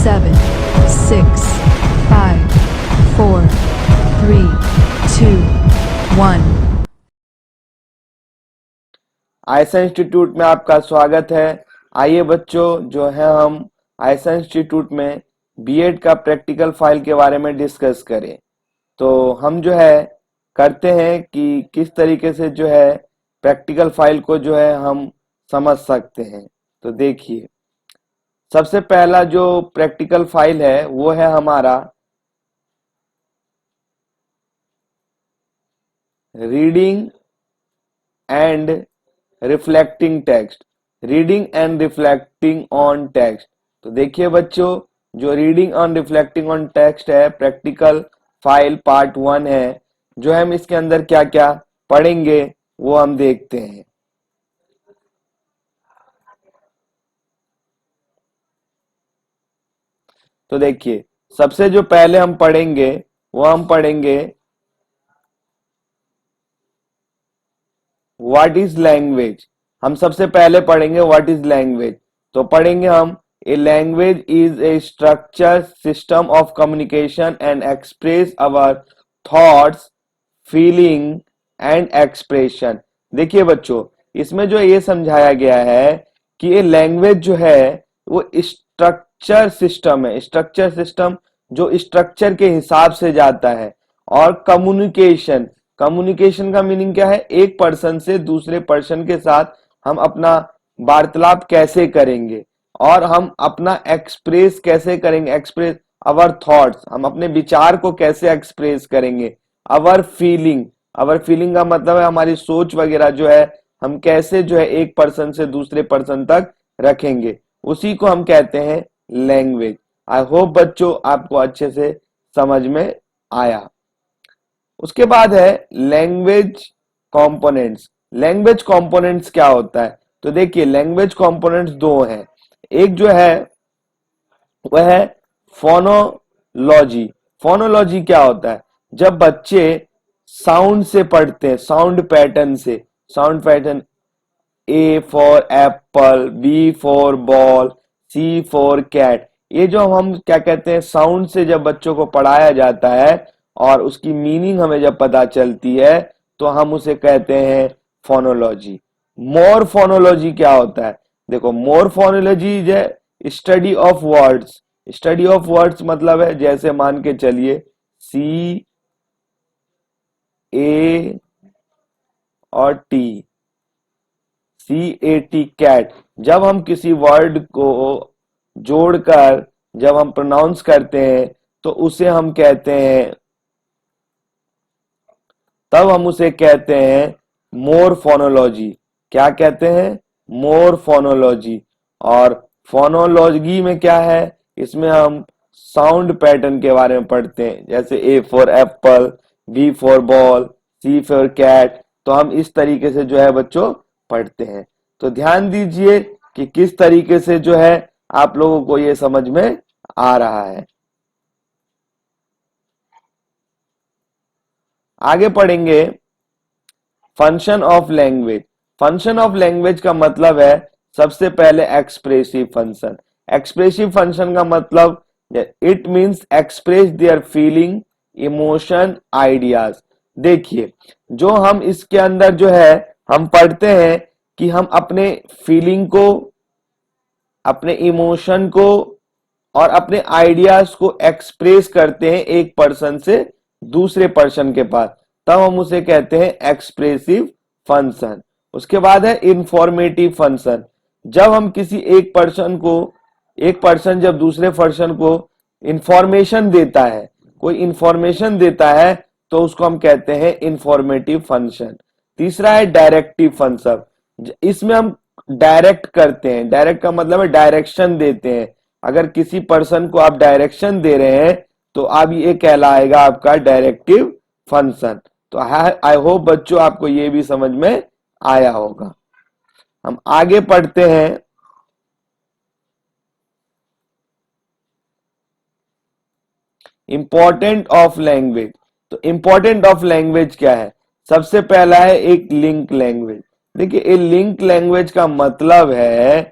7, 6, 5, 4, 3, 2, 1. आयसा institute में आपका स्वागत है। आइए बच्चों, जो है हम आयसा इंस्टीट्यूट में बीएड का प्रैक्टिकल फाइल के बारे में डिस्कस करें। तो हम जो है करते हैं कि किस तरीके से जो है प्रैक्टिकल फाइल को जो है हम समझ सकते हैं। तो देखिए, सबसे पहला जो प्रैक्टिकल फाइल है वो है हमारा reading and reflecting text, reading and reflecting on text. तो देखिए बच्चों, जो reading on reflecting on text है, प्रैक्टिकल फाइल पार्ट 1 है। जो हम इसके अंदर क्या क्या पढ़ेंगे वो हम देखते हैं। तो देखिए, सबसे जो पहले हम पढ़ेंगे वो हम पढ़ेंगे व्हाट इज लैंग्वेज। हम सबसे पहले पढ़ेंगे व्हाट इज लैंग्वेज। तो पढ़ेंगे हम, a language is a structure system of communication and express our thoughts, feeling and expression. देखिए बच्चों, इसमें जो ये समझाया गया है कि ये लैंग्वेज जो है वो स्ट्रक्चर सिस्टम है। स्ट्रक्चर सिस्टम जो स्ट्रक्चर के हिसाब से जाता है। और कम्युनिकेशन, कम्युनिकेशन का मीनिंग क्या है? एक पर्सन से दूसरे पर्सन के साथ हम अपना वार्तालाप कैसे करेंगे और हम अपना एक्सप्रेस कैसे करेंगे, एक्सप्रेस अवर थॉट्स, हम अपने विचार को कैसे एक्सप्रेस करेंगे। अवर फीलिंग, अवर फीलिंग का मतलब है हमारी सोच वगैरह जो है हम कैसे जो है एक पर्सन से दूसरे पर्सन तक रखेंगे, उसी को हम कहते हैं लैंग्वेज। आई होप बच्चों आपको अच्छे से समझ में आया। उसके बाद है लैंग्वेज कंपोनेंट्स। लैंग्वेज कंपोनेंट्स क्या होता है? तो देखिए, लैंग्वेज कंपोनेंट्स दो हैं। एक जो है वह है फोनोलॉजी। फोनोलॉजी क्या होता है? जब बच्चे साउंड से पढ़ते हैं, साउंड पैटर्न से, sound pattern A for apple, B for ball, C for cat, ये जो हम क्या कहते हैं साउंड से जब बच्चों को पढ़ाया जाता है और उसकी मीनिंग हमें जब पता चलती है तो हम उसे कहते हैं फोनोलॉजी। मोरफोनोलॉजी क्या होता है? देखो, morphology is a study of words. Study of words मतलब है, जैसे मान के चलिए सी ए और टी, CAT कैट, जब हम किसी वर्ड को जोड़कर जब हम प्रोनाउंस करते हैं तो उसे हम कहते हैं, तब हम उसे कहते हैं मोरफोनोलॉजी। क्या कहते हैं? मोरफोनोलॉजी। और फोनोलॉजी में क्या है? इसमें हम साउंड पैटर्न के बारे में पढ़ते हैं, जैसे A for apple, B for ball, C for cat. तो हम इस तरीके से जो है बच्चों पढ़ते हैं। तो ध्यान दीजिए कि किस तरीके से जो है आप लोगों को ये समझ में आ रहा है। आगे पढ़ेंगे function of language. Function of language का मतलब है सबसे पहले एक्सप्रेसिव फंक्शन। एक्सप्रेसिव फंक्शन का मतलब it means express their feeling, emotion, ideas. देखिए, जो हम इसके अंदर जो है हम पढ़ते हैं कि हम अपने फीलिंग को, अपने इमोशन को और अपने आइडियाज को एक्सप्रेस करते हैं एक पर्सन से दूसरे पर्सन के पास, तब हम उसे कहते हैं एक्सप्रेसिव फंक्शन। उसके बाद है इंफॉर्मेटिव फंक्शन। जब हम किसी एक पर्सन को, एक पर्सन जब दूसरे पर्सन को इंफॉर्मेशन देता है, कोई इंफॉर्मेशन देता है, तो उसको हम कहते हैं इंफॉर्मेटिव फंक्शन। तीसरा है डायरेक्टिव फंक्शन। इसमें हम डायरेक्ट करते हैं, डायरेक्ट का मतलब है डायरेक्शन देते हैं। अगर किसी पर्सन को आप डायरेक्शन दे रहे हैं तो अब ये कहलाएगा आपका डायरेक्टिव फंक्शन। तो आई होप बच्चों आपको ये भी समझ में आया होगा। हम आगे पढ़ते हैं इंपॉर्टेंट ऑफ लैंग्वेज। तो इंपॉर्टेंट ऑफ लैंग्वेज क्या है? सबसे पहला है एक लिंक लैंग्वेज। देखिए, ये लिंक लैंग्वेज का मतलब है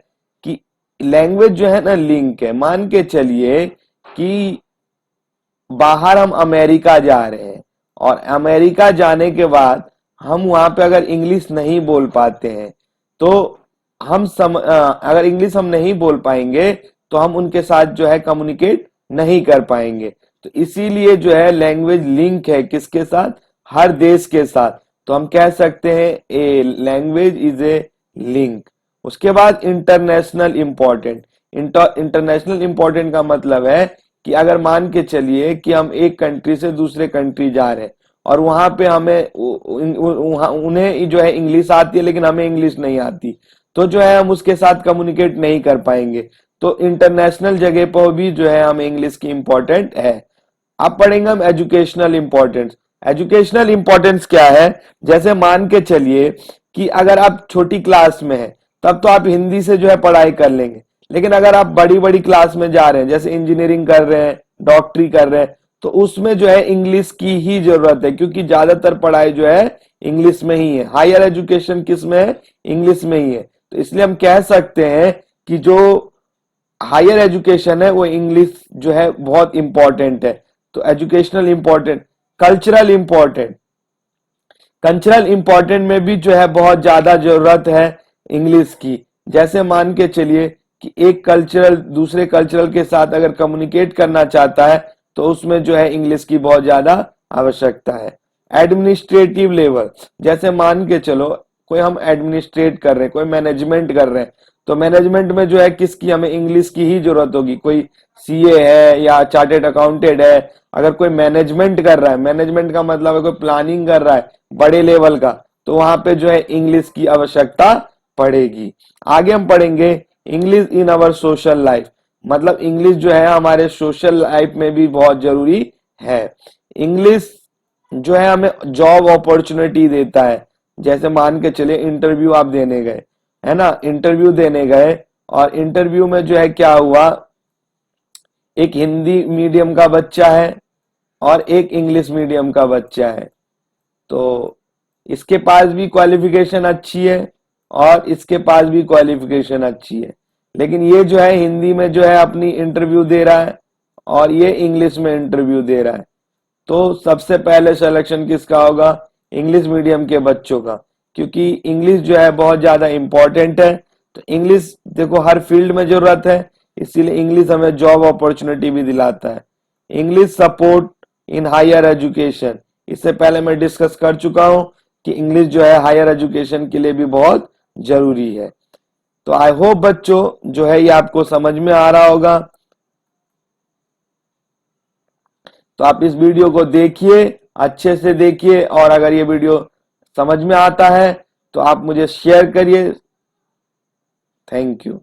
कि लैंग्वेज जो है ना लिंक है। मान के चलिए कि बाहर हम अमेरिका जा रहे हैं और अमेरिका जाने के बाद हम वहां पे अगर इंग्लिश नहीं बोल पाते हैं तो अगर इंग्लिश हम नहीं बोल पाएंगे तो हम उनके साथ जो है कम्युनिकेट नहीं कर पाएंगे। तो इसीलिए जो है लैंग्वेज लिंक है किसके साथ, हर देश के साथ। तो हम कह सकते हैं a language is a link. उसके बाद इंटरनेशनल इंपॉर्टेंट। इंटरनेशनल इंपॉर्टेंट का मतलब है कि अगर मान के चलिए कि हम एक कंट्री से दूसरे कंट्री जा रहे हैं और वहां पे हमें उन्हें जो है इंग्लिश आती है लेकिन हमें इंग्लिश नहीं आती, तो जो है हम उसके साथ कम्युनिकेट नहीं कर पाएंगे। तो इंटरनेशनल जगह पर भी जो है हमें इंग्लिश की इंपॉर्टेंट है। अब पढ़ेंगे हम एजुकेशनल इंपॉर्टेंस। एजुकेशनल इंपॉर्टेंस क्या है, जैसे मान के चलिए कि अगर आप छोटी क्लास में हैं तब तो आप हिंदी से जो है पढ़ाई कर लेंगे, लेकिन अगर आप बड़ी बड़ी क्लास में जा रहे हैं, जैसे इंजीनियरिंग कर रहे हैं, डॉक्टरी कर रहे हैं, तो उसमें जो है इंग्लिश की ही जरूरत है, क्योंकि ज्यादातर पढ़ाई जो है इंग्लिश में ही है। हायर एजुकेशन किस में है, इंग्लिश में ही है। तो इसलिए हम कह सकते हैं कि जो हायर एजुकेशन है वो इंग्लिश जो है बहुत इंपॉर्टेंट है। तो educational important. Cultural important. Cultural important में भी जो है बहुत ज्यादा जरूरत है इंग्लिश की। जैसे मान के चलिए कि एक कल्चरल दूसरे कल्चरल के साथ अगर कम्युनिकेट करना चाहता है तो उसमें जो है इंग्लिश की बहुत ज्यादा आवश्यकता है। एडमिनिस्ट्रेटिव लेवल, जैसे मान के चलो कोई हम एडमिनिस्ट्रेट कर रहे हैं, कोई मैनेजमेंट कर रहे हैं, तो मैनेजमेंट में जो है किसकी, हमें इंग्लिश की ही जरूरत होगी। कोई सीए है या चार्टेड अकाउंटेंट है, अगर कोई मैनेजमेंट कर रहा है, मैनेजमेंट का मतलब है कोई प्लानिंग कर रहा है बड़े लेवल का, तो वहां पे जो है इंग्लिश की आवश्यकता पड़ेगी। आगे हम पढ़ेंगे English in our social life, मतलब इंग्लिश जो है हमारे सोशल लाइफ में भी बहुत जरूरी है। इंग्लिश जो है हमें जॉब अपॉर्चुनिटी देता है। जैसे मान के चलिए इंटरव्यू आप देने गए, है ना, इंटरव्यू देने गए और इंटरव्यू में जो है क्या हुआ, एक हिंदी मीडियम का बच्चा है और एक इंग्लिश मीडियम का बच्चा है, तो इसके पास भी क्वालिफिकेशन अच्छी है और इसके पास भी क्वालिफिकेशन अच्छी है, लेकिन ये जो है हिंदी में जो है अपनी इंटरव्यू दे रहा है और ये इंग्लिश में इंटरव्यू दे रहा है। तो सबसे पहले सिलेक्शन किसका होगा, इंग्लिश मीडियम के बच्चों का, क्योंकि इंग्लिश जो है बहुत ज्यादा इंपॉर्टेंट है। तो इंग्लिश देखो हर फील्ड में जरूरत है, इसीलिए इंग्लिश हमें जॉब अपॉर्चुनिटी भी दिलाता है। English support in higher education, इससे पहले मैं डिस्कस कर चुका हूं कि इंग्लिश जो है हायर एजुकेशन के लिए भी बहुत जरूरी है। तो आई होप बच्चों जो है ये आपको समझ में आ रहा होगा। तो आप इस वीडियो को देखिए, अच्छे से देखिए, और अगर ये वीडियो समझ में आता है तो आप मुझे शेयर करिए। Thank you.